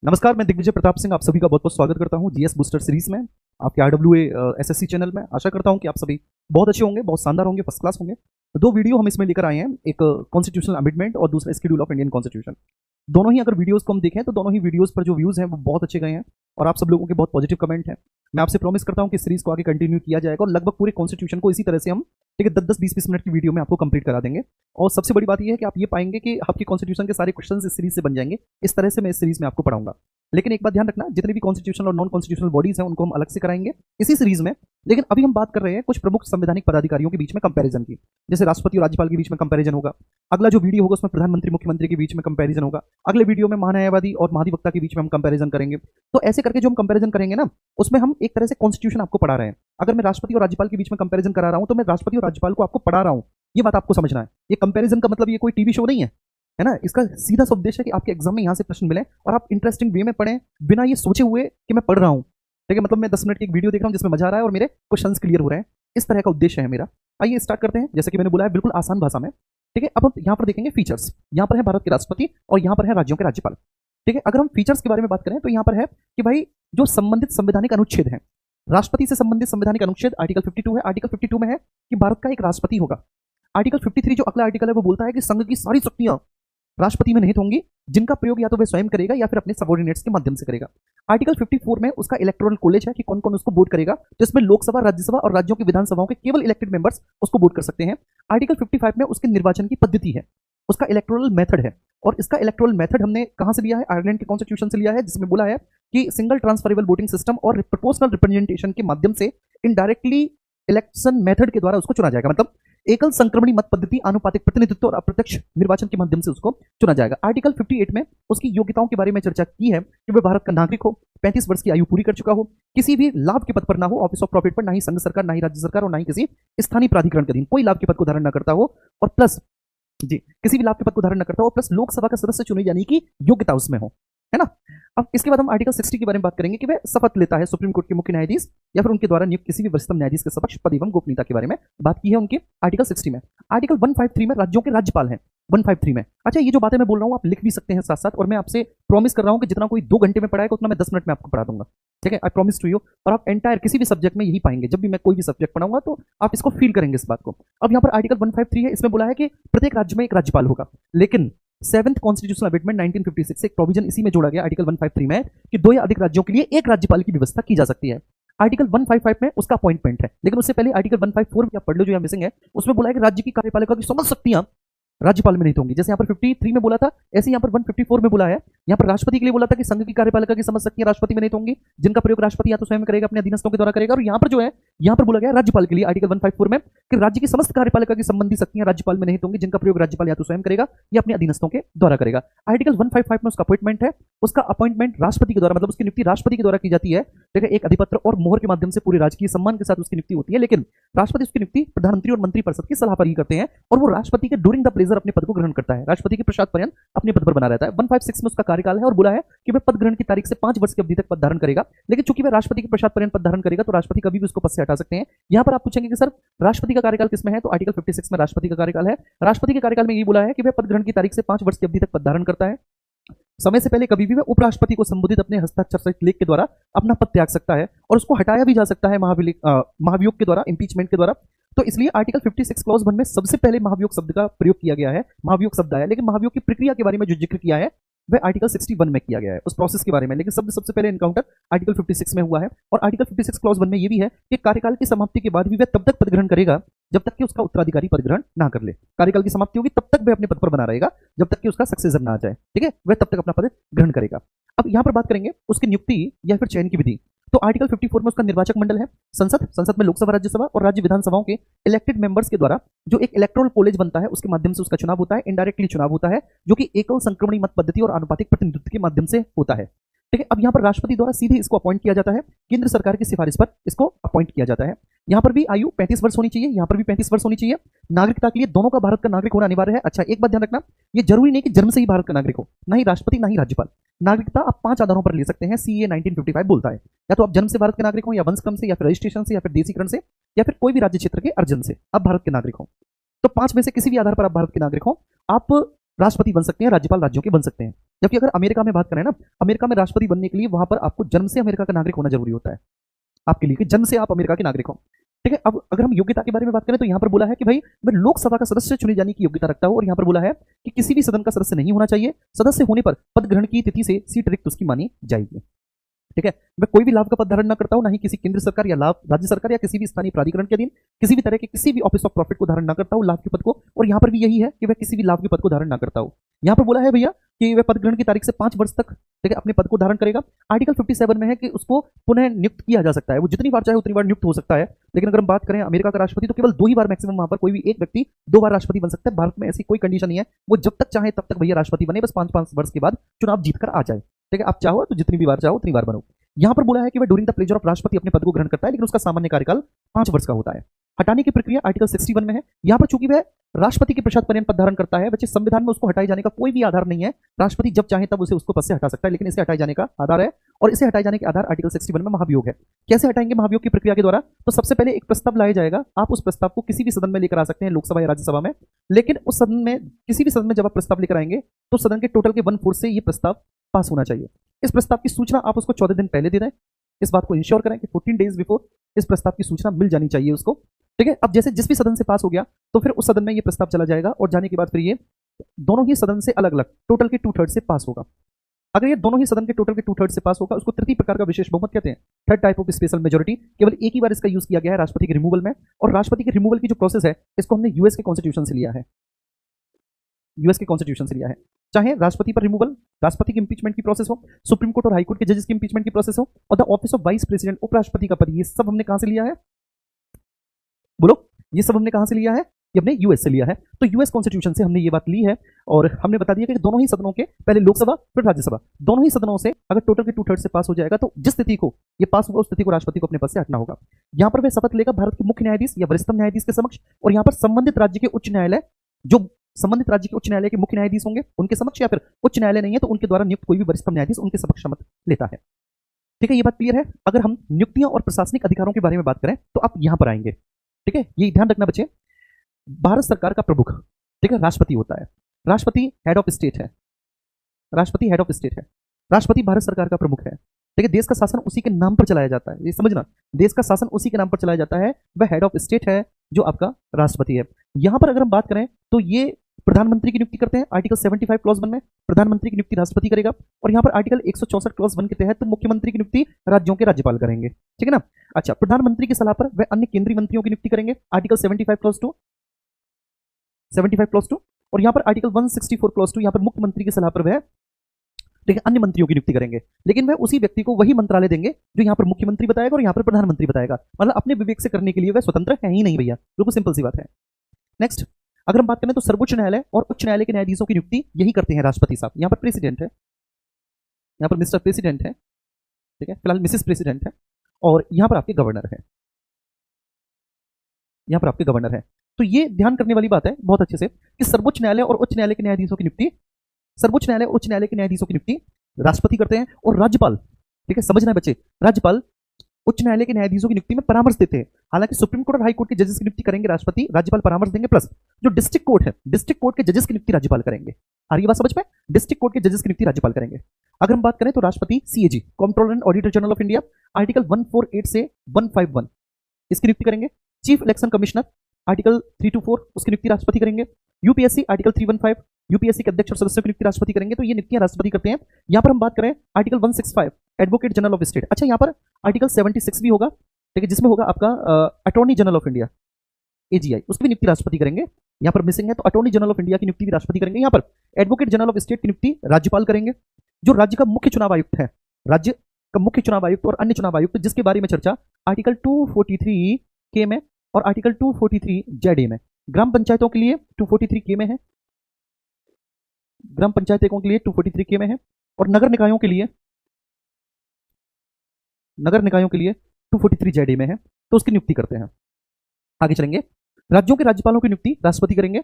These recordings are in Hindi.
नमस्कार, मैं दिग्विजय प्रताप सिंह आप सभी का बहुत बहुत स्वागत करता हूं जीएस बूस्टर सीरीज में आपके आरडब्ल्यूए एसएससी चैनल में। आशा करता हूं कि आप सभी बहुत अच्छे होंगे, बहुत शानदार होंगे, फर्स्ट क्लास होंगे। तो दो वीडियो हम इसमें लेकर आए हैं, एक कॉन्स्टिट्यूशनल अमेंडमेंट और दूसरा शेड्यूल ऑफ इंडियन कॉन्स्टिट्यूशन। दोनों ही अगर वीडियोस को हम देखें तो दोनों ही वीडियोस पर जो व्यूज़ हैं वो बहुत अच्छे गए हैं और आप सब लोगों के बहुत पॉजिटिव कमेंट हैं। मैं आपसे प्रॉमिस करता हूं कि सीरीज को आगे कंटिन्यू किया जाएगा और लगभग पूरे कॉन्स्टिट्यूशन को इसी तरह से हम ठीक है 10-10, 20-20 मिनट की वीडियो में आपको कंप्लीट करा देंगे। और सबसे बड़ी बात यह है कि आप ये पाएंगे कि आपके कॉन्स्टिट्यूशन के सारे क्वेश्चन इस सीरीज से बन जाएंगे। इस तरह से मैं इस सीरीज में आपको पढ़ाऊंगा। लेकिन एक बात ध्यान रखना, जितने भी कॉन्स्टिट्यूशनल और नॉन कॉन्स्टिट्यूशनल बॉडीज हैं उनको हम अलग से कराएंगे इसी सीरीज में। लेकिन अभी हम बात कर रहे हैं कुछ प्रमुख संवैधानिक पदाधिकारियों के बीच में कंपैरिजन की, जैसे राष्ट्रपति और राज्यपाल के बीच में कंपैरिजन होगा। अगला जो वीडियो होगा उसमें प्रधानमंत्री मुख्यमंत्री के बीच में कंपैरिजन होगा। अगले वीडियो में महान्यायवादी और महाधिवक्ता के बीच में हम कंपैरिजन करेंगे। तो ऐसे करके जो हम कंपैरिजन करेंगे ना, उसमें हम एक तरह से कॉन्स्टिट्यूशन आपको पढ़ा रहे हैं। अगर मैं राष्ट्रपति और राज्यपाल के बीच में कंपैरिजन करा रहा हूं तो मैं राष्ट्रपति और राज्यपाल को आपको पढ़ा रहा हूं। ये बात आपको समझना है। ये कंपैरिजन का मतलब ये कोई टीवी शो नहीं है ना। इसका सीधा सा उद्देश्य है कि आपके एग्जाम में यहाँ से प्रश्न मिले और आप इंटरेस्टिंग वे में पढ़ें, बिना ये सोचे हुए कि मैं पढ़ रहा हूँ। ठीक है, मतलब मैं 10 मिनट की एक वीडियो देख रहा हूँ जिसमें मजा आ रहा है और मेरे क्वेश्चंस क्लियर हो रहे हैं। इस तरह का उद्देश्य है मेरा। आइए स्टार्ट करते हैं। जैसे कि मैंने बोला है बिल्कुल आसान भाषा में। ठीक है, अब हम यहाँ पर देखेंगे फीचर्स। यहाँ पर है भारत के राष्ट्रपति और यहाँ पर है राज्यों के राज्यपाल। ठीक है, अगर हम फीचर्स के बारे में बात करें तो यहाँ पर है कि भाई जो संबंधित संवैधानिक अनुच्छेद है, राष्ट्रपति से संबंधित संवैधानिक अनुच्छेद आर्टिकल 52 है। आर्टिकल 52 में है कि भारत का एक राष्ट्रपति होगा। आर्टिकल 53 जो अगला आर्टिकल है वो बोलता है कि संघ की सारी शक्तियां राष्ट्रपति में निहित होंगी, जिनका प्रयोग या तो वह स्वयं करेगा या फिर अपने सबऑर्डिनेट्स के माध्यम से करेगा। आर्टिकल 54 में उसका इलेक्टोरल कॉलेज है कि कौन कौन उसको वोट करेगा, तो इसमें लोकसभा, राज्यसभा और राज्यों की विधानसभाओं के केवल इलेक्टेड मेंबर्स उसको वोट कर सकते हैं। आर्टिकल 55 में उसके निर्वाचन की पद्धति है, उसका इलेक्टोरल मेथड है। और इसका इलेक्टोरल मेथड हमने कहां से लिया है? आयरलैंड के कॉन्स्टिट्यूशन से लिया है, जिसमें बोला है कि सिंगल ट्रांसफरेबल वोटिंग सिस्टम और प्रोपोर्शनल रिप्रेजेंटेशन के माध्यम से इनडायरेक्टली इलेक्शन मेथड के द्वारा उसको चुना जाएगा। मतलब एकल संक्रमणी मत पद्धति, आनुपातिक प्रतिनिधित्व और अप्रत्यक्ष निर्वाचन के माध्यम से उसको चुना जाएगा। आर्टिकल 58 में उसकी योग्यताओं के बारे में चर्चा की है कि वह भारत का नागरिक हो, 35 वर्ष की आयु पूरी कर चुका हो, किसी भी लाभ के पद पर ना हो, ऑफिस ऑफ प्रॉफिट पर, ना ही संघ सरकार, ना ही राज्य सरकार और ना ही किसी स्थानीय प्राधिकरण के अधीन कोई लाभ के पद को धारण न करता हो, और प्लस जी किसी भी लाभ के पद को धारण न करता हो, प्लस लोकसभा का सदस्य चुने जाने की योग्यता उसमें हो, है ना। अब इसके बाद हम आर्टिकल 60 के बारे में बात करेंगे कि वह शपथ लेता है सुप्रीम कोर्ट के मुख्य न्यायाधीश या फिर उनके द्वारा नियुक्त किसी भी वरिष्ठतम न्यायाधीश के समक्ष पद एवं गोपनीयता के बारे में बात की है उनके आर्टिकल 60 में। आर्टिकल 153 में राज्यों के राज्यपाल हैं। 153 में, अच्छा ये जो बातें मैं बोल रहा हूँ आप लिख भी सकते हैं साथ साथ, और मैं आपसे प्रॉमिस कर रहा हूँ कि जितना कोई 2 घंटे में पढ़ाएगा उतना मैं 10 मिनट में आपको पढ़ा दूंगा। ठीक है, आई प्रॉमिस टू यू। और आप एंटायर किसी भी सब्जेक्ट में यही पाएंगे, जब भी मैं कोई भी सब्जेक्ट पढ़ाऊंगा तो आप इसको फील करेंगे इस बात को। अब यहाँ पर आर्टिकल 153 है, इसमें बोला है कि प्रत्येक राज्य में एक राज्यपाल होगा। लेकिन 7th कॉन्स्टिट्यूशनल अमेंडमेंट 1956 से एक प्रोविजन इसी में जोड़ा गया आर्टिकल 153 में कि 2 या अधिक राज्यों के लिए एक राज्यपाल की व्यवस्था की जा सकती है। आर्टिकल 155 में उसका अपॉइंटमेंट है। लेकिन उससे पहले आर्टिकल 154 या पढ़ लो जो यहाँ मिसिंग है, उसमें बोला है कि राज्य की कार्यपालिका की समस्त शक्तियां राज्यपाल में नहीं होंगी। जैसे यहाँ पर 53 में बोला था, ऐसे यहाँ पर 154 में बोला है। यहाँ पर राष्ट्रपति के लिए बोला था कि संघ की कार्यपालिका की समस्त शक्तियां राष्ट्रपति में नहीं होंगी, जिनका प्रयोग राष्ट्रपति या तो स्वयं करेगा, अपने अधीनस्थों के द्वारा करेगा। और यहाँ पर जो है, यहाँ पर बोला गया राज्यपाल के लिए आर्टिकल 154 में कि राज्य की समस्त कार्यपालिका की संबंधी शक्तियां राज्यपाल में नहीं होंगी, जिनका प्रयोग राज्यपाल या तो स्वयं करेगा या अपने अधीनस्थों के द्वारा करेगा। आर्टिकल 155 में उसका अपॉइंटमेंट है, उसका अपॉइंटमेंट राष्ट्रपति के द्वारा, मतलब उसकी नियुक्ति राष्ट्रपति के द्वारा की जाती है। ठीक है, एक अधिपत्र और मोहर के माध्यम से पूरे राजकीय सम्मान के साथ उसकी नियुक्ति होती है। लेकिन राष्ट्रपति उसकी नियुक्ति प्रधानमंत्री और मंत्रिपरिषद की सलाह पर ही करते हैं, और वो राष्ट्रपति के ड्यूरिंग द प्लेजर अपने पद को ग्रहण करता है, राष्ट्रपति के प्रसाद पर्यंत अपने पद पर बना रहता है। 156 में उसका कार्यकाल है और बोला है कि वह पद ग्रहण की तारीख से 5 वर्ष की अवधि तक पद धारण करेगा। लेकिन चूंकि वह राष्ट्रपति के प्रसाद पर्यंत पद धारण करेगा तो राष्ट्रपति कभी भी उसको पद से हटा सकते हैं। यहां पर आप पूछेंगे कि सर राष्ट्रपति का कार्यकाल किसमें है, तो आर्टिकल 56 में राष्ट्रपति का कार्यकाल है। राष्ट्रपति के कार्यकाल में ये बोला है कि वह पद ग्रहण की तारीख से 5 वर्ष की अवधि तक पद धारण करता है। समय से पहले कभी भी वह उपराष्ट्रपति को संबोधित अपने हस्ताक्षर सहित लेख के द्वारा अपना पद त्याग सकता है, और उसको हटाया भी जा सकता है महाभियोग के द्वारा, इंपीचमेंट के द्वारा। तो इसलिए आर्टिकल 56 क्लॉज 1 में सबसे पहले महाभियोग शब्द का प्रयोग किया गया है, महाभियोग शब्द आया। लेकिन महाभियोग की प्रक्रिया के बारे में जो जिक्र किया है वह आर्टिकल 61 में किया गया है, उस प्रोसेस के बारे में। लेकिन सबसे पहले एनकाउंटर आर्टिकल 56 में हुआ है। और आर्टिकल 56 क्लॉज 1 में यह भी है कि कार्यकाल की समाप्ति के बाद भी वह तब तक पद ग्रहण करेगा जब तक कि उसका उत्तराधिकारी पद ग्रहण ना कर ले। कार्यकाल की समाप्ति होगी तब तक वह अपने पद पर बना रहेगा जब तक कि उसका सक्सेसर ना आ जाए। ठीक है, वह तब तक अपना पद ग्रहण करेगा। अब यहां पर बात करेंगे उसकी नियुक्ति या फिर चयन की विधि। तो आर्टिकल 54 में उसका निर्वाचक मंडल है, संसद में लोकसभा, राज्यसभा और राज्य विधानसभाओं के इलेक्टेड मेंबर्स के द्वारा जो एक इलेक्टोरल कॉलेज बनता है उसके माध्यम से उसका चुनाव होता है। इनडायरेक्टली चुनाव होता है जो कि एकल संक्रमणी मत पद्धति और आनुपातिक प्रतिनिधित्व के माध्यम से होता है। ठीक है, अब यहाँ पर राष्ट्रपति द्वारा सीधे इसको अपॉइंट किया जाता है, केंद्र सरकार की सिफारिश पर इसको अपॉइंट किया जाता है। यहाँ पर भी आयु 35 वर्ष होनी चाहिए, यहाँ पर भी 35 वर्ष होनी चाहिए। नागरिकता के लिए दोनों का भारत का नागरिक होना अनिवार्य है। अच्छा, एक बात ध्यान रखना, ये जरूरी नहीं कि जन्म से ही भारत का नागरिक हो, ना ही राष्ट्रपति ना ही राज्यपाल। नागरिकता आप 5 आधारों पर ले सकते हैं, सीए 1955 बोलता है। या तो आप जन्म से भारत के नागरिक हो, या वंशक्रम से, या फिर रजिस्ट्रेशन से, या फिर देशीकरण से, या फिर कोई भी राज्य क्षेत्र के अर्जन से आप भारत के नागरिक हो। तो 5 में से किसी भी आधार पर आप भारत के नागरिक हो। आप राष्ट्रपति बन सकते हैं, राज्यपाल राज्यों के बन सकते हैं। जबकि अगर अमेरिका में बात करें ना, अमेरिका में राष्ट्रपति बनने के लिए वहां पर आपको जन्म से अमेरिका का नागरिक होना जरूरी होता है आपके लिए, कि जन्म से आप अमेरिका के नागरिक हो। ठीक है, अब अगर हम योग्यता के बारे में बात करें तो यहाँ पर बोला है कि भाई मैं लोकसभा का सदस्य चुने जाने की योग्यता रखता हूं, और यहाँ पर बोला है कि किसी भी सदन का सदस्य नहीं होना चाहिए, सदस्य होने पर पद ग्रहण की तिथि से सीट रिक्त उसकी मानी जाएगी। ठीक है, मैं कोई भी लाभ का पद धारण न करता हूं, ना ही किसी केंद्र सरकार या लाभ राज्य सरकार या किसी भी स्थानीय प्राधिकरण के अधीन किसी भी तरह के किसी भी ऑफिस ऑफ प्रॉफिट को धारण न करता हूं, लाभ के पद को। और यहाँ पर भी यही है कि वह किसी भी लाभ के पद को धारण न करता हूं। यहाँ पर बोला है भैया कि वह पद ग्रहण की तारीख से 5 वर्ष तक, ठीक है, अपने पद को धारण करेगा। आर्टिकल 57 में है कि उसको पुनः नियुक्त किया जा सकता है, वो जितनी बार चाहे उतनी बार नियुक्त हो सकता है। लेकिन अगर हम बात करें अमेरिका का राष्ट्रपति तो केवल 2 ही बार मैक्सिमम वहां पर कोई भी एक व्यक्ति 2 बार राष्ट्रपति बन सकता है। भारत में ऐसी कोई कंडीशन नहीं है, वो जब तक चाहे तब तक भैया राष्ट्रपति बने, बस 5 वर्ष के बाद चुनाव जीत कर आ जाए। ठीक है, आप चाहो तो जितनी भी बार चाहो उतनी बार बनो। यहां पर बोला है कि वह ड्यूरिंग द प्लेजर ऑफ राष्ट्रपति अपने पद को ग्रहण करता है, लेकिन उसका सामान्य कार्यकाल 5 वर्ष का होता है। हटाने की प्रक्रिया आर्टिकल 61 में है। यहां पर चूंकि वह राष्ट्रपति के पश्चात पर्यंत पद धारण करता है, बच्चे संविधान में उसको हटाए जाने का कोई भी आधार नहीं है। राष्ट्रपति जब चाहे तब उसे उसको पद से हटा सकता है, लेकिन इसे हटाए जाने का आधार है, और इसे हटाए जाने के आधार आर्टिकल 61 में महाभियोग है। कैसे हटाएंगे महाभियोग की प्रक्रिया के द्वारा? तो सबसे पहले एक प्रस्ताव लाया जाएगा, आप उस प्रस्ताव को किसी भी सदन में लेकर आ सकते हैं, लोकसभा या राज्यसभा में। लेकिन उस सदन में, किसी भी सदन में जब आप प्रस्ताव लेकर आएंगे तो सदन के टोटल के 1/4 से ये प्रस्ताव पास होना चाहिए। इस प्रस्ताव की सूचना आप उसको 14 दिन पहले दे दें। इस बात को इंश्योर करें कि 14 डेज बिफोर इस प्रस्ताव की सूचना मिल जानी चाहिए उसको। ठीक है, अब जैसे जिस भी सदन से पास हो गया तो फिर उस सदन में ये प्रस्ताव चला जाएगा, और जाने के बाद फिर ये दोनों ही सदन से अलग अलग टोटल के 2/3 से पास होगा। अगर ये दोनों ही सदन के टोटल के 2/3 से पास होगा, उसको तृतीय प्रकार का विशेष बहुमत कहते हैं, third type of special majority. केवल एक ही बार इसका यूज किया गया है राष्ट्रपति के रिमूवल में, और राष्ट्रपति के रिमूवल की जो प्रोसेस है इसको हमने यूएस के कॉन्स्टिट्यूशन से लिया है, यूएस के कॉन्स्टिट्यूशन से लिया है। चाहे राष्ट्रपति पर रिमूवल, राष्ट्रपति की इंपीचमेंट की प्रोसेस हो, सुप्रीम कोर्ट और हाई कोर्ट के जजेस की इंपीचमेंट की प्रोसेस हो, और the office of vice president, उपराष्ट्रपति का पद, ये सब हमने कहां से लिया है? बोलो, ये सब हमने कहां से लिया है? ये हमने यूएस से लिया है। तो यूएस कॉन्स्टिट्यूशन से हमने ये बात ली है, और हमने बता दिया कि दोनों ही सदनों के, पहले लोकसभा फिर राज्यसभा, दोनों ही सदनों से अगर टोटल के 2/3 से पास हो जाएगा तो जिस स्थिति को ये पास होगा उस स्थिति को राष्ट्रपति को अपने पद से हटना होगा। यहां पर वह शपथ लेगा भारत के मुख्य न्यायाधीश या वरिष्ठतम न्यायाधीश के समक्ष, और यहां पर संबंधित राज्य के उच्च न्यायालय, जो संबंधित राज्य के उच्च न्यायालय के मुख्य न्यायाधीश होंगे उनके समक्ष, या फिर उच्च न्यायालय नहीं है तो उनके द्वारा नियुक्त कोई भी वरिष्ठतम न्यायाधीश उनके समक्ष शपथ लेता है। ठीक है, ये बात क्लियर है। अगर हम नियुक्तियों और प्रशासनिक अधिकारों के बारे में बात करें तो आप यहां पर आएंगे। ठीक है, ये ध्यान रखना बच्चे, भारत सरकार का प्रमुख, ठीक है, राष्ट्रपति होता है। राष्ट्रपति हेड ऑफ स्टेट है, राष्ट्रपति हेड ऑफ स्टेट है, राष्ट्रपति भारत सरकार का प्रमुख है। ठीक है, देश का शासन उसी के नाम पर चलाया जाता है, ये समझना, देश का शासन उसी के नाम पर चलाया जाता है, वह हेड ऑफ स्टेट है जो आपका राष्ट्रपति है। यहां पर अगर हम बात करें तो ये प्रधानमंत्री की नियुक्ति करते हैं। आर्टिकल 75 क्लॉज 1 में प्रधानमंत्री की नियुक्ति राष्ट्रपति करेगा, और यहां पर आर्टिकल 164 क्लॉज 1 के तहत तो मुख्यमंत्री की नियुक्ति राज्यों के राज्यपाल करेंगे। ठीक है ना? अच्छा, प्रधानमंत्री की सलाह पर वह अन्य केंद्रीय मंत्रियों की नियुक्ति करेंगे, आर्टिकल 75 क्लॉज 2, 75 क्लॉज 2, और यहां पर आर्टिकल 164 क्लॉज 2, यहां पर मुख्यमंत्री की सलाह पर वह, ठीक है, अन्य मंत्रियों की नियुक्ति करेंगे, लेकिन वह उसी व्यक्ति को वही मंत्रालय देंगे जो यहां पर मुख्यमंत्री बताएगा और यहां पर प्रधानमंत्री बताएगा। मतलब अपने विवेक से करने के लिए वह स्वतंत्र है ही नहीं भैया, बिल्कुल सिंपल सी बात है। नेक्स्ट, अगर हम बात करें तो सर्वोच्च न्यायालय और उच्च न्यायालय के न्यायाधीशों की नियुक्ति यही करते हैं राष्ट्रपति साहब। यहां पर प्रेसिडेंट है, यहां पर मिस्टर प्रेसिडेंट है, ठीक है, फिलहाल मिसेस प्रेसिडेंट है, और यहां पर आपके गवर्नर है, यहां पर आपके गवर्नर है। तो ये ध्यान करने वाली बात है बहुत अच्छे से कि सर्वोच्च न्यायालय और उच्च न्यायालय के न्यायाधीशों की नियुक्ति, सर्वोच्च न्यायालय और उच्च न्यायालय के न्यायाधीशों की नियुक्ति राष्ट्रपति करते हैं, और राज्यपाल, ठीक है, समझना है बच्चे, राज्यपाल उच्च न्यायालय के न्यायाधीशों की नियुक्ति में परामर्श देते हैं। हालांकि सुप्रीम कोर्ट और हाई कोर्ट के जजेस की नियुक्ति करेंगे राष्ट्रपति, राज्यपाल परामर्श देंगे, प्लस जो डिस्ट्रिक्ट कोर्ट है, डिस्ट्रिक्ट कोर्ट के जजेस की नियुक्ति राज्यपाल करेंगे। आ रही बात समझ में? डिस्ट्रिक्ट कोर्ट के जजेस की नियुक्ति राज्यपाल करेंगे। अगर हम बात करें तो राष्ट्रपति CAG, controller and auditor general of India, article 148 से 151 इसकी नियुक्ति करेंगे। चीफ इलेक्शन कमिश्नर, आर्टिकल 324 उसकी नियुक्ति राष्ट्रपति करेंगे। यूपीएससी, आर्टिकल 315 यूपीएससी के अध्यक्ष और सदस्यों की नियुक्ति राष्ट्रपति करेंगे। तो ये नियुक्तियां राष्ट्रपति करते हैं। यहां पर हम बात करें article 165 advocate general of state, अच्छा यहां पर आर्टिकल 76 भी होगा, ठीक है, जिसमें होगा आपका attorney general of India, AGI, उसकी भी नियुक्ति राष्ट्रपति करेंगे। यहां पर मिसिंग है तो अटॉर्नी जनरल ऑफ इंडिया की नियुक्ति भी राष्ट्रपति करेंगे। यहां पर एडवोकेट जनरल ऑफ स्टेट की नियुक्ति राज्यपाल करेंगे। जो राज्य का मुख्य चुनाव आयुक्त है, राज्य का मुख्य चुनाव आयुक्त और अन्य चुनाव आयुक्त, जिसके बारे में चर्चा आर्टिकल 243 के में और आर्टिकल 243 जेड में, ग्राम पंचायतों के लिए 243 के में है, ग्राम पंचायतों के लिए 243 के में है, और नगर निकायों के लिए 243 जेड में है, तो उसकी नियुक्ति करते हैं। आगे चलेंगे, राज्यों के राज्यपालों की नियुक्ति राष्ट्रपति करेंगे।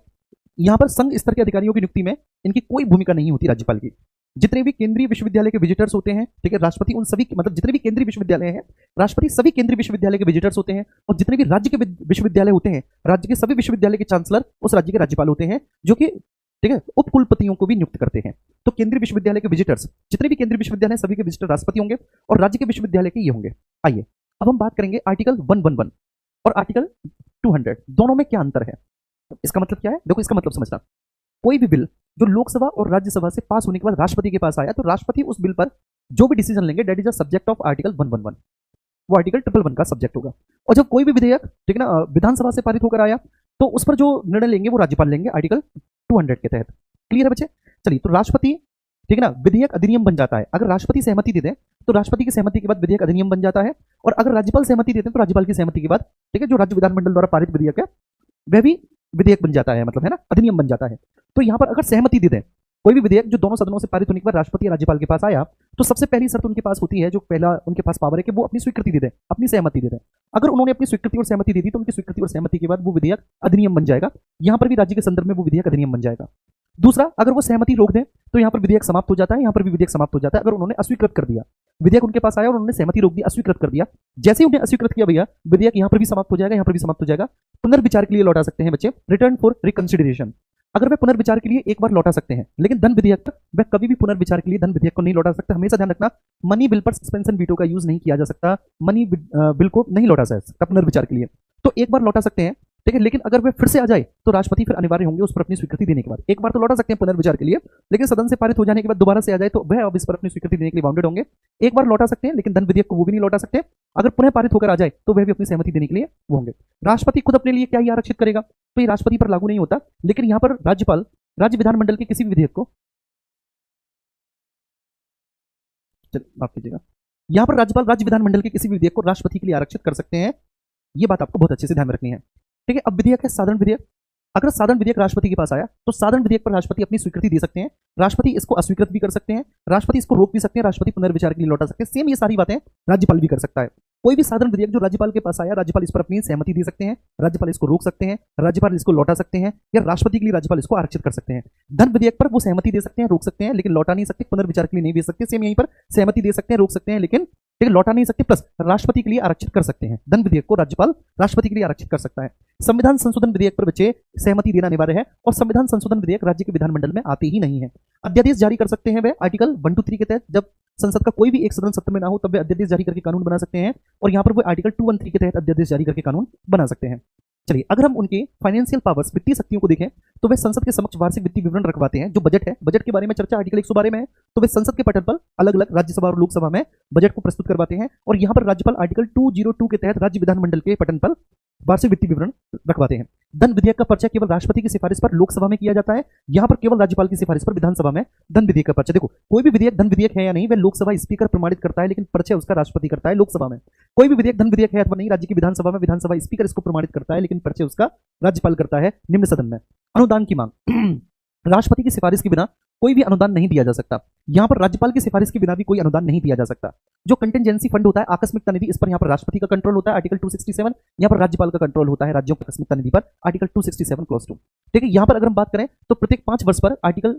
यहां पर संघ स्तर के अधिकारियों की नियुक्ति में इनकी कोई भूमिका नहीं होती राज्यपाल की। जितने भी केंद्रीय विश्वविद्यालय के विजिटर्स होते हैं, ठीक है, राष्ट्रपति उन सभी, मतलब जितने भी केंद्रीय विश्वविद्यालय हैं, राष्ट्रपति सभी केंद्रीय विश्वविद्यालय के विजिटर्स होते हैं, और जितने भी राज्य के विश्वविद्यालय होते हैं, राज्य के सभी विश्वविद्यालय के चांसलर उस राज्य के राज्यपाल होते हैं, जो कि ठीक है, उप कुलपतियों को भी नियुक्त करते हैं। तो केंद्रीय विश्वविद्यालय के विजिटर्स, जितने भी केंद्रीय विश्वविद्यालय हैं, सभी के विजिटर राष्ट्रपति होंगे और राज्य के विश्वविद्यालय के ये होंगे। आइए अब हम बात करेंगे आर्टिकल 111 और आर्टिकल 200, दोनों में क्या अंतर है। इसका मतलब क्या है, देखो इसका मतलब समझना। कोई भी बिल जो लोकसभा और राज्यसभा से पास होने के बाद राष्ट्रपति के पास आया, तो राष्ट्रपति उस बिल पर जो भी डिसीजन लेंगे that is a subject of article 111, वो आर्टिकल 111 का सब्जेक्ट होगा। और जब कोई भी विधेयक, ठीक है ना, विधानसभा से पारित होकर आया, तो उस पर जो निर्णय लेंगे वो राज्यपाल लेंगे आर्टिकल 200 के तहत। क्लियर है बच्चे? चलिए, तो राष्ट्रपति, ठीक है ना, विधेयक अधिनियम बन जाता है। अगर राष्ट्रपति सहमति दे दें तो राष्ट्रपति की सहमति के बाद विधेयक अधिनियम बन जाता है, और अगर राज्यपाल सहमति देते हैं तो राज्यपाल की सहमति के बाद, ठीक है, जो राज्य विधानमंडल द्वारा पारित विधेयक है वह भी विधेयक बन जाता है, मतलब है ना, अधिनियम बन जाता है। तो यहां पर अगर सहमति दे दें कोई भी विधेयक जो दोनों सदनों से पारित होने के बाद राष्ट्रपति या राज्यपाल के पास आया, तो सबसे पहली शर्त उनके पास होती है, जो पहला उनके पास पावर है कि वो अपनी स्वीकृति दे दें, अपनी सहमति दे दें। अगर उन्होंने अपनी स्वीकृति और सहमति दे दी तो उनकी स्वीकृति और सहमति के बाद वो विधेयक अधिनियम बन जाएगा। यहां पर भी राज्य के संदर्भ में वो विधेयक अधिनियम बन जाएगा। दूसरा, अगर वो सहमति रोक दें तो यहां पर विधेयक समाप्त हो जाता है, यहां पर भी विधेयक समाप्त हो जाता है। अगर उन्होंने अस्वीकृत कर दिया, विधेयक उनके पास आया और उन्होंने सहमति रोक दी, अस्वीकृत कर दिया, जैसे ही उन्हें अस्वीकृत किया भैया, विधेयक यहां पर भी समाप्त हो जाएगा, यहां पर भी समाप्त हो जाएगा। पुनर्विचार के लिए लौटा सकते हैं बच्चे, रिटर्न फॉर रिकंसिडरेशन। अगर वे पुनर्विचार के लिए एक बार लौटा सकते हैं, लेकिन धन विधेयक पर वह कभी भी पुनर्विचार के लिए धन विधेयक को नहीं लौटा सकता। हमेशा ध्यान रखना, मनी बिल पर सस्पेंशन वीटो का यूज नहीं किया जा सकता, मनी बिल को नहीं लौटा जा सकता पुनर्विचार के लिए। तो एक बार लौटा सकते हैं, ठीक है, लेकिन अगर वे फिर से आ जाए तो राष्ट्रपति फिर अनिवार्य होंगे उस पर अपनी स्वीकृति देने के बाद। एक बार तो लौटा सकते हैं पुनर्विचार के लिए, लेकिन सदन से पारित हो जाने के बाद दोबारा से आ जाए तो वह अब इस पर अपनी स्वीकृति देने के लिए बाउंडेड होंगे। एक बार लौटा सकते हैं, लेकिन धन विधेयक को वो भी नहीं लौटा सकते। अगर पुनः पारित होकर आ जाए तो वह भी अपनी सहमति देने के लिए वो होंगे। राष्ट्रपति खुद अपने लिए क्या ही आरक्षित करेगा, तो ये राष्ट्रपति पर लागू नहीं होता। लेकिन यहाँ पर राज्यपाल राज्य विधानमंडल के किसी भी विधेयक को, माफ कीजिएगा, यहाँ पर राज्यपाल राज्य विधानमंडल के किसी भी विधेयक को राष्ट्रपति के लिए आरक्षित कर सकते हैं। ये बात आपको बहुत अच्छे से ध्यान में रखनी है, ठीक है। अब विधेयक है साधारण विधेयक। अगर साधारण विधेयक राष्ट्रपति के पास आया तो साधारण विधेयक पर राष्ट्रपति अपनी स्वीकृति दे सकते हैं, राष्ट्रपति इसको अस्वीकृत भी कर सकते हैं, राष्ट्रपति इसको रोक भी सकते हैं, राष्ट्रपति पुनर्विचार के लिए लौटा सकते हैं। सेम ये सारी बातें राज्यपाल भी कर सकता है। कोई भी साधारण विधेयक जो राज्यपाल के पास आया, राज्यपाल इस पर अपनी सहमति दे सकते हैं, राज्यपाल इसको रोक सकते हैं, राज्यपाल इसको लौटा सकते हैं, या राष्ट्रपति के लिए राज्यपाल इसको आरक्षित कर सकते हैं। धन विधेयक पर वो सहमति दे सकते हैं, रोक सकते हैं, लेकिन लौटा नहीं सकते, पुनर्विचार के लिए नहीं दे सकते। सेम यहीं पर सहमति दे सकते हैं, रोक सकते हैं, लेकिन लौटा नहीं सकते, प्लस राष्ट्रपति के लिए आरक्षित कर सकते हैं। धन विधेयक को राज्यपाल राष्ट्रपति के लिए आरक्षित कर सकता है। संविधान संशोधन विधेयक पर बच्चे सहमति देना अनिवार्य है, और संविधान संशोधन विधेयक राज्य के विधानमंडल में आते ही नहीं है। अध्यादेश जारी कर सकते हैं वे आर्टिकल 123 के तहत, जब संसद का कोई भी एक सदन सत्र में ना हो तब वे अध्यादेश जारी करके कानून बना सकते हैं, और यहाँ पर वो आर्टिकल 213 के तहत अध्यादेश जारी करके कानून बना सकते हैं। चलिए, अगर हम उनके फाइनेंशियल पावर्स, वित्तीय शक्तियों को देखें, तो वे संसद के समक्ष वार्षिक वित्तीय विवरण रखवाते हैं। जो बजट है, बजट के बारे में चर्चा आर्टिकल 112 में है, तो वे संसद के पटल पर अलग अलग राज्यसभा और लोकसभा में बजट को प्रस्तुत करवाते हैं। और यहाँ पर राज्यपाल आर्टिकल 202 के तहत राज्य विधानमंडल के पटल पर वार्षिक वित्तीय विवरण रखवाते हैं। धन विधेयक का पर्चा केवल राष्ट्रपति की सिफारिश पर लोकसभा में किया जाता है, यहाँ पर केवल राज्यपाल की सिफारिश पर विधानसभा में धन विधेयक का पर्चा। देखो, कोई भी विधेयक धन विधेयक है या नहीं, वह लोकसभा स्पीकर प्रमाणित करता है, लेकिन पर्चा उसका राष्ट्रपति करता है लोकसभा में। कोई भी विधेयक धन विधेयक है अथवा नहीं, राज्य की विधानसभा में विधानसभा स्पीकर इसको प्रमाणित करता है, लेकिन पर्चा उसका राज्यपाल करता है निम्न सदन में। अनुदान की मांग राष्ट्रपति की सिफारिश के बिना कोई भी अनुदान नहीं दिया जा सकता। यहाँ पर राज्यपाल की सिफारिश के बिना भी कोई अनुदान नहीं दिया जा सकता। जो कंटिजेंसी फंड होता है, आकस्मिकता निधि, इस पर यहाँ पर राष्ट्रपति का कंट्रोल होता है, आर्टिकल 267। यहाँ पर राज्यपाल का कंट्रोल होता है राज्यों की आकस्मिकता निधि पर, आर्टिकल 267 क्लॉज 2। ठीक है, यहाँ पर अगर हम बात करें तो प्रत्येक 5 वर्ष पर आर्टिकल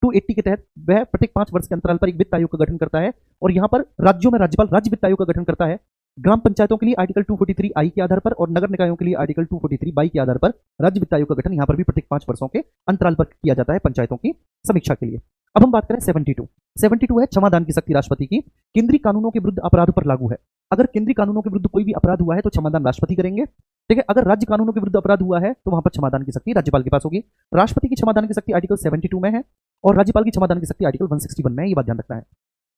280 के तहत वह प्रत्येक 5 वर्ष के अंतराल पर एक वित्त आयोग का गठन करता है, और यहाँ पर राज्यों में राज्यपाल राज्य वित्त आयोग का गठन करता है। ग्राम पंचायतों के लिए आर्टिकल 243 आई के आधार पर, और नगर निकायों के लिए आर्टिकल 243 बाई के आधार पर राज्य वित्त आयोग का गठन यहाँ पर भी प्रत्येक 5 वर्षों के अंतराल पर किया जाता है पंचायतों की समीक्षा के लिए। अब हम बात करें 72 है क्षमादान की शक्ति राष्ट्रपति की। केंद्रीय कानूनों के विरुद्ध अपराध पर लागू है। अगर केंद्रीय कानूनों के विरुद्ध कोई भी अपराध हुआ है तो क्षमादान राष्ट्रपति करेंगे। ठीक है, अगर राज्य कानूनों के विरुद्ध अपराध हुआ है तो वहां पर क्षमादान की शक्ति राज्यपाल के पास होगी। राष्ट्रपति की क्षमादान की शक्ति आर्टिकल 72 में है, और राज्यपाल की क्षमादान की शक्ति आर्टिकल 161 में है। ये बात ध्यान रखना है।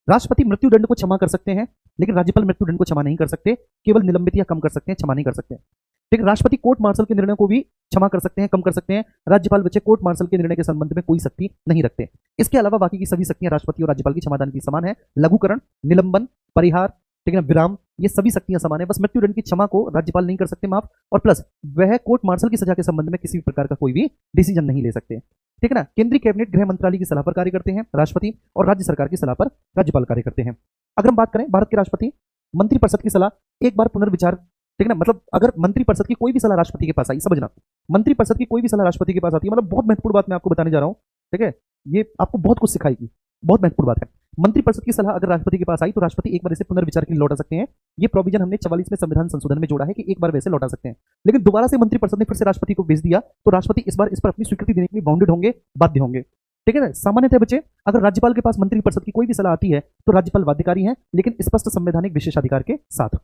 राष्ट्रपति मृत्युदंड को क्षमा कर सकते हैं, लेकिन राज्यपाल मृत्युदंड को क्षमा नहीं कर सकते, केवल निलंबित या कम कर सकते हैं, क्षमा नहीं कर सकते। ठीक है, राष्ट्रपति कोर्ट मार्शल के निर्णय को भी क्षमा कर सकते हैं, कम कर सकते हैं। राज्यपाल बच्चे कोर्ट मार्शल के निर्णय के संबंध में कोई शक्ति नहीं रखते। इसके अलावा बाकी की सभी शक्तियां राष्ट्रपति और राज्यपाल की क्षमादान की समान है। लघुकरण, निलंबन, परिहार, ठीक है ना, विराम, ये सभी शक्तियां समान है। बस मृत्युदंड की क्षमा को राज्यपाल नहीं कर सकते माफ, और प्लस वह कोर्ट मार्शल की सजा के संबंध में किसी भी प्रकार का कोई भी डिसीजन नहीं ले सकते। ठीक है ना। केंद्रीय कैबिनेट गृह मंत्रालय की सलाह पर कार्य करते हैं राष्ट्रपति, और राज्य सरकार की सलाह पर राज्यपाल कार्य करते हैं। अगर हम बात करें भारत के राष्ट्रपति, मंत्रिपरिषद की सलाह एक बार पुनर्विचार, ठीक है ना, मतलब अगर मंत्रिपरिषद की कोई भी सलाह राष्ट्रपति के पास आई, समझना, मंत्रिपरिषद की कोई भी सलाह राष्ट्रपति के पास आती है, मतलब बहुत महत्वपूर्ण बात मैं आपको बताने जा रहा हूं। ठीक है, ये आपको बहुत कुछ सिखाएगी, बहुत महत्वपूर्ण बात है। मंत्रिपरिषद की सलाह अगर राष्ट्रपति के पास आई तो राष्ट्रपति एक बार इसे पुनर्विचार के लिए लौटा सकते हैं। ये प्रोविजन हमने 44वें संविधान संशोधन में जोड़ा है कि एक बार वैसे लौटा सकते हैं। लेकिन दोबारा से मंत्रिपरिषद ने फिर से राष्ट्रपति को भेज दिया तो राष्ट्रपति इस बार इस पर अपनी स्वीकृति देने के लिए बाउंडेड होंगे, बाध्य होंगे। ठीक है ना। सामान्यतः बच्चे अगर राज्यपाल के पास मंत्रिपरिषद की कोई भी सलाह आती है तो राज्यपाल बाध्यकारी है, लेकिन स्पष्ट संवैधानिक विशेषाधिकार के साथ।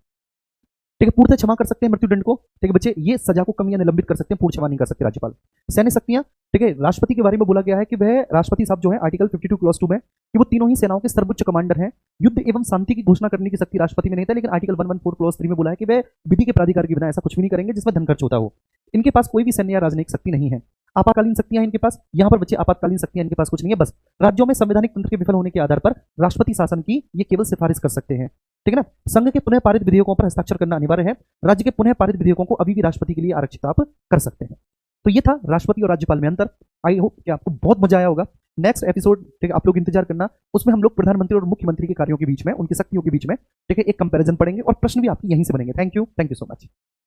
ठीक है, पूर्णतः क्षमा कर सकते हैं मृत्युदंड को। ठीक है बच्चे, ये सजा को कम या निलंबित कर सकते हैं, पूर्ण क्षमा नहीं कर सकते राज्यपाल। सैन्य शक्तियां, ठीक है, राष्ट्रपति के बारे में बोला गया है कि वह राष्ट्रपति साहब जो है आर्टिकल 52 क्लॉज 2 में कि वो तीनों ही सेनाओं के सर्वोच्च कमांडर हैं। युद्ध एवं शांति की घोषणा करने की शक्ति राष्ट्रपति में नहीं था, लेकिन आर्टिकल 114 क्लॉज 3 में बोला है कि वह विधि के प्राधिकार के बिना ऐसा कुछ भी नहीं करेंगे जिसमें धन खर्च होता हो। इनके पास कोई भी सैन्य या राजनयिक शक्ति नहीं है। आपातकालीन शक्तियां इनके पास, यहाँ पर बच्चे आपातकालीन शक्तियां इनके पास कुछ नहीं है। बस राज्यों में संवैधानिक तंत्र के विफल होने के आधार पर राष्ट्रपति शासन की ये केवल सिफारिश कर सकते हैं। ठीक है ना। संघ के पुनः पारित विधेयकों पर हस्ताक्षर करना अनिवार्य है। राज्य के पुनः पारित विधेयकों को अभी भी राष्ट्रपति के लिए आरक्षित आप कर सकते हैं। तो ये था राष्ट्रपति और राज्यपाल में अंतर। आई होप कि आपको बहुत मजा आया होगा। नेक्स्ट एपिसोड ठीक है आप लोग इंतजार करना, उसमें हम लोग प्रधानमंत्री और मुख्यमंत्री के कार्यों के बीच में, उनकी शक्तियों के बीच में ठीक है एक कंपैरिजन पढ़ेंगे और प्रश्न भी आपकी यहीं से बनेंगे। Thank you so much.